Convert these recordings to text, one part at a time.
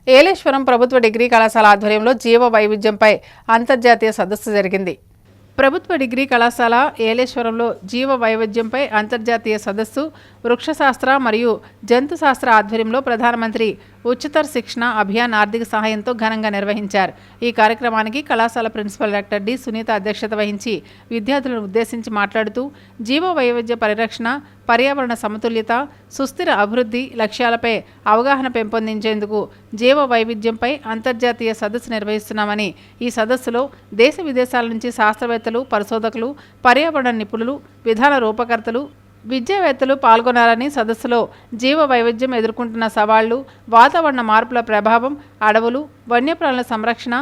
ఏలేశ్వరం ప్రభుత్వ డిగ్రీ కళాశాల ఆధ్వర్యంలో జీవ వైవిధ్యంపై అంతర్జాతీయ సదస్సు జరిగింది. ప్రభుత్వ డిగ్రీ కళాశాల ఏలేశ్వరంలో జీవ వైవిధ్యంపై అంతర్జాతీయ సదస్సు వృక్షశాస్త్ర మరియు జంతుశాస్త్ర ఆధ్వర్యంలో ప్రధానమంత్రి ఉచిత శిక్షణ అభియాన్ ఆర్థిక సహాయంతో ఘనంగా నిర్వహించారు. ఈ కార్యక్రమానికి కళాశాల ప్రిన్సిపల్ డాక్టర్ డి సునీత అధ్యక్షత వహించి విద్యార్థులను ఉద్దేశించి మాట్లాడుతూ జీవ వైవిధ్య పరిరక్షణ, పర్యావరణ సమతుల్యత, సుస్థిర అభివృద్ధి లక్ష్యాలపై అవగాహన పెంపొందించేందుకు జీవ వైవిధ్యంపై అంతర్జాతీయ సదస్సు నిర్వహిస్తున్నామని, ఈ సదస్సులో దేశ విదేశాల నుంచి శాస్త్రవేత్తలు, పరిశోధకులు, పర్యావరణ నిపుణులు, విధాన రూపకర్తలు, విద్యావేత్తలు పాల్గొనాలని, సదస్సులో జీవ వైవిధ్యం ఎదుర్కొంటున్న సవాళ్లు, వాతావరణ మార్పుల ప్రభావం, అడవులు, వన్యప్రాణుల సంరక్షణ,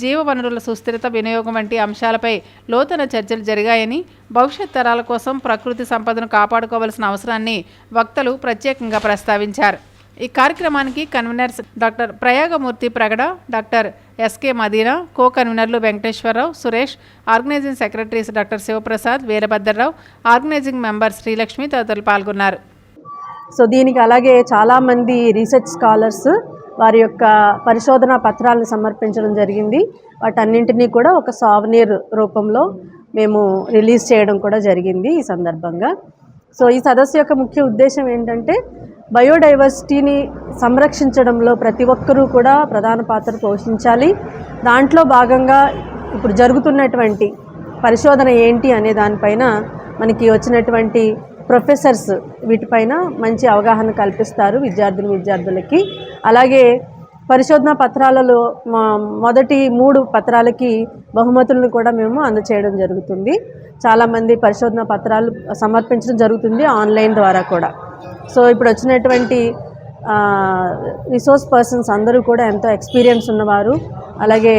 జీవ వనరుల సుస్థిరత వినియోగం వంటి అంశాలపై లోతైన చర్చలు జరిగాయని, భవిష్యత్ తరాల కోసం ప్రకృతి సంపదను కాపాడుకోవాల్సిన అవసరాన్ని వక్తలు ప్రత్యేకంగా ప్రస్తావించారు. ఈ కార్యక్రమానికి conveners doctor Prayagamurthy Pragada, doctor SK Madina, co కన్వీనర్లు Venkateswara Rao, Suresh, organizing secretaries doctor Sivaprasad, Veerabhadra Rao, organizing member Srilakshmi తదితరులు పాల్గొన్నారు. సో దీనికి అలాగే చాలామంది రీసెర్చ్ స్కాలర్స్ వారి యొక్క పరిశోధన పత్రాలను సమర్పించడం జరిగింది. వాటన్నింటినీ కూడా ఒక సావనీర్ రూపంలో మేము రిలీజ్ చేయడం కూడా జరిగింది ఈ సందర్భంగా. సో ఈ సదస్సు యొక్క ముఖ్య ఉద్దేశం ఏంటంటే బయోడైవర్సిటీని సంరక్షించడంలో ప్రతి ఒక్కరూ కూడా ప్రధాన పాత్ర పోషించాలి. దాంట్లో భాగంగా ఇప్పుడు జరుగుతున్నటువంటి పరిశోధన ఏంటి అనే దానిపైన మనకి వచ్చినటువంటి ప్రొఫెసర్స్ వీటిపైన మంచి అవగాహన కల్పిస్తారు విద్యార్థులకి. అలాగే పరిశోధన పత్రాలలో మొదటి 3 పత్రాలకి బహుమతులను కూడా మేము అందచేయడం జరుగుతుంది. చాలామంది పరిశోధన పత్రాలు సమర్పించడం జరుగుతుంది ఆన్లైన్ ద్వారా కూడా. సో ఇప్పుడు వచ్చినటువంటి రిసోర్స్ పర్సన్స్ అందరూ కూడా ఎంతో ఎక్స్పీరియన్స్ ఉన్నవారు. అలాగే